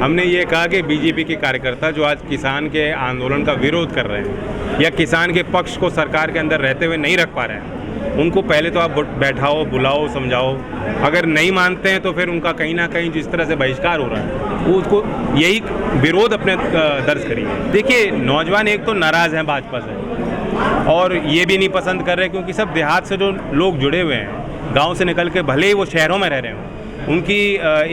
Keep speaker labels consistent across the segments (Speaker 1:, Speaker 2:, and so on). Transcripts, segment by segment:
Speaker 1: हमने ये कहा कि बीजेपी के कार्यकर्ता जो आज किसान के आंदोलन का विरोध कर रहे हैं या किसान के पक्ष को सरकार के अंदर रहते हुए नहीं रख पा रहे हैं, उनको पहले तो आप बैठाओ, बुलाओ, समझाओ। अगर नहीं मानते हैं तो फिर उनका कहीं ना कहीं जिस तरह से बहिष्कार हो रहा है वो उसको यही विरोध अपने दर्ज करिए। देखिए, नौजवान एक तो नाराज़ हैं भाजपा से और ये भी नहीं पसंद कर रहे क्योंकि सब देहात से जो लोग जुड़े हुए हैं, गांव से निकल के भले ही वो शहरों में रह रहे हों, उनकी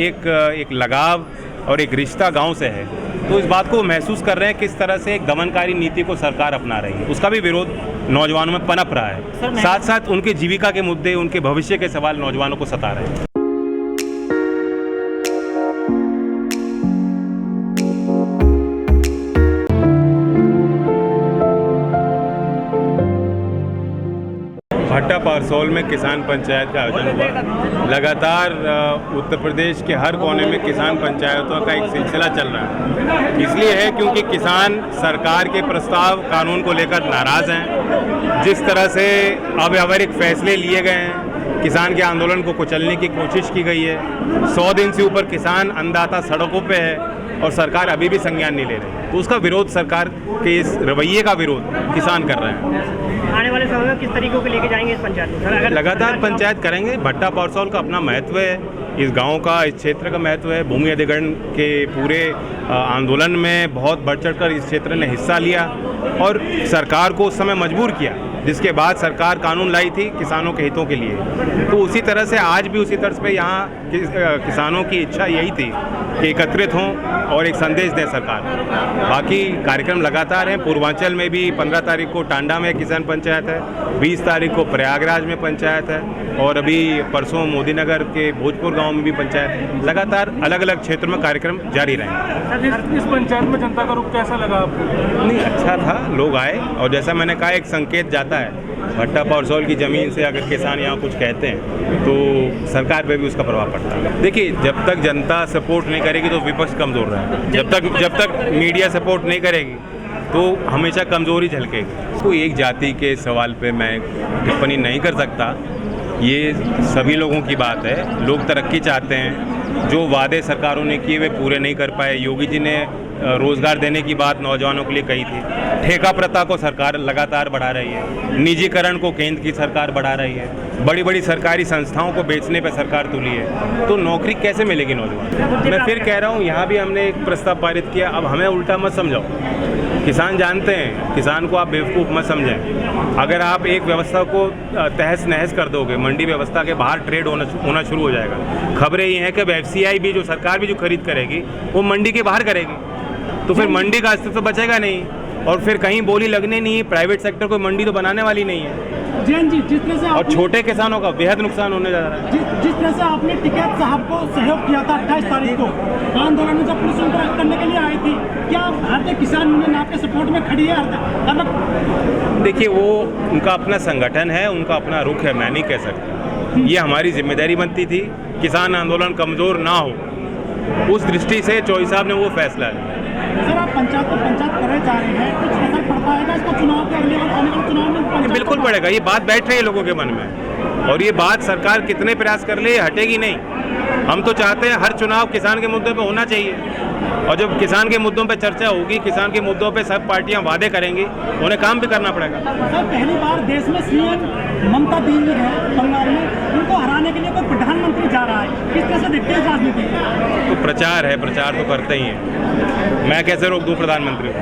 Speaker 1: एक लगाव और एक रिश्ता गांव से है, तो इस बात को महसूस कर रहे हैं किस तरह से एक दमनकारी नीति को सरकार अपना रही है। उसका भी विरोध नौजवानों में पनप रहा है। साथ साथ उनके जीविका के मुद्दे, उनके भविष्य के सवाल नौजवानों को सता रहे हैं। भट्टा पारसौल में किसान पंचायत का आयोजन हुआ। लगातार उत्तर प्रदेश के हर कोने में किसान पंचायतों का एक सिलसिला चल रहा है। इसलिए है क्योंकि किसान सरकार के प्रस्ताव कानून को लेकर नाराज़ हैं। जिस तरह से अव्यावहारिक फैसले लिए गए हैं, किसान के आंदोलन को कुचलने की कोशिश की गई है। 100 दिन से ऊपर किसान अन्नदाता सड़कों पे है और सरकार अभी भी संज्ञान नहीं ले रही, तो उसका विरोध, सरकार के इस रवैये का विरोध किसान कर रहे हैं।
Speaker 2: आने वाले समय में किस तरीकों को लेके जाएंगे इस पंचायत को?
Speaker 1: लगातार पंचायत करेंगे। भट्टा पारसौल का अपना महत्व है, इस गांव का, इस क्षेत्र का महत्व है। भूमि अधिग्रहण के पूरे आंदोलन में बहुत बढ़ चढ़कर इस क्षेत्र ने हिस्सा लिया और सरकार को उस समय मजबूर किया, जिसके बाद सरकार कानून लाई थी किसानों के हितों के लिए। तो उसी तरह से आज भी उसी तर्ज पे यहाँ किसानों की इच्छा यही थी कि एकत्रित हों और एक संदेश दें सरकार। बाकी कार्यक्रम लगातार हैं। पूर्वांचल में भी 15 तारीख को टांडा में किसान पंचायत है, 20 तारीख को प्रयागराज में पंचायत है और अभी परसों मोदी नगर के भोजपुर गांव में भी पंचायत है। लगातार अलग अलग क्षेत्रों में कार्यक्रम जारी रहेंगे।
Speaker 3: इस पंचायत में जनता का रुख कैसा लगा आपको?
Speaker 1: नहीं, अच्छा था, लोग आए और जैसा मैंने कहा एक संकेत जाता है। भट्टा पारसौल की ज़मीन से अगर किसान यहाँ कुछ कहते हैं तो सरकार पे भी उसका प्रभाव पड़ता है। देखिए, जब तक जनता सपोर्ट नहीं करेगी तो विपक्ष कमज़ोर रहेगा। जब तक मीडिया सपोर्ट नहीं करेगी तो हमेशा कमज़ोरी झलकेगी। कोई एक जाति के सवाल पे मैं टिप्पणी नहीं कर सकता, ये सभी लोगों की बात है। लोग तरक्की चाहते हैं, जो वादे सरकारों ने किए वे पूरे नहीं कर पाए। योगी जी ने रोजगार देने की बात नौजवानों के लिए कही थी। ठेका प्रथा को सरकार लगातार बढ़ा रही है, निजीकरण को केंद्र की सरकार बढ़ा रही है, बड़ी बड़ी सरकारी संस्थाओं को बेचने पर सरकार तुली है, तो नौकरी कैसे मिलेगी नौजवान? मैं फिर कह रहा हूँ, यहाँ भी हमने एक प्रस्ताव पारित किया। अब हमें उल्टा मत समझाओ, किसान जानते हैं, किसान को आप बेवकूफ़ मत समझें। अगर आप एक व्यवस्था को तहस नहस कर दोगे, मंडी व्यवस्था के बाहर ट्रेड होना शुरू हो जाएगा। खबरें ये हैं कि FCI भी, जो सरकार भी जो खरीद करेगी वो मंडी के बाहर करेगी, तो फिर मंडी का अस्तित्व बचेगा नहीं और फिर कहीं बोली लगने नहीं। प्राइवेट सेक्टर को मंडी तो बनाने वाली नहीं है
Speaker 3: जी। जिस तरह से
Speaker 1: और छोटे किसानों का बेहद नुकसान होने जा रहा है।
Speaker 3: जिस तरह से आपने टिकैत साहब को सहयोग किया था 28 तारीख को आंदोलन में, जब पुलिस उनको करने के लिए आई थी, क्या भारतीय किसान यूनियन आपके सपोर्ट में खड़ी है?
Speaker 1: देखिए, वो उनका अपना संगठन है, उनका अपना रुख है, मैं नहीं कह सकता। ये हमारी जिम्मेदारी बनती थी किसान आंदोलन कमज़ोर ना हो, उस दृष्टि से चौधरी साहब ने वो फैसला लिया।
Speaker 3: सर, आप पंचायत करे जा रहे हैं, कुछ असर पड़ता है इसको चुनाव के अगले चुनाव में?
Speaker 1: बिल्कुल पड़ेगा। ये बात बैठ रही है लोगों के मन में और ये बात सरकार कितने प्रयास कर ले हटेगी नहीं। हम तो चाहते हैं हर चुनाव किसान के मुद्दों पे होना चाहिए और जब किसान के मुद्दों पे चर्चा होगी, किसान के मुद्दों पे सब पार्टियां वादे करेंगी, उन्हें काम भी करना पड़ेगा।
Speaker 3: सर, पहली बार देश में सीएम ममता दीदी है बंगाल में, उनको हराने के लिए कोई प्रधानमंत्री जा रहा है, किस तरह से देखते हैं राजनीति?
Speaker 1: तो प्रचार है, प्रचार तो करते ही हैं। मैं कैसे रोक दूं प्रधानमंत्री को?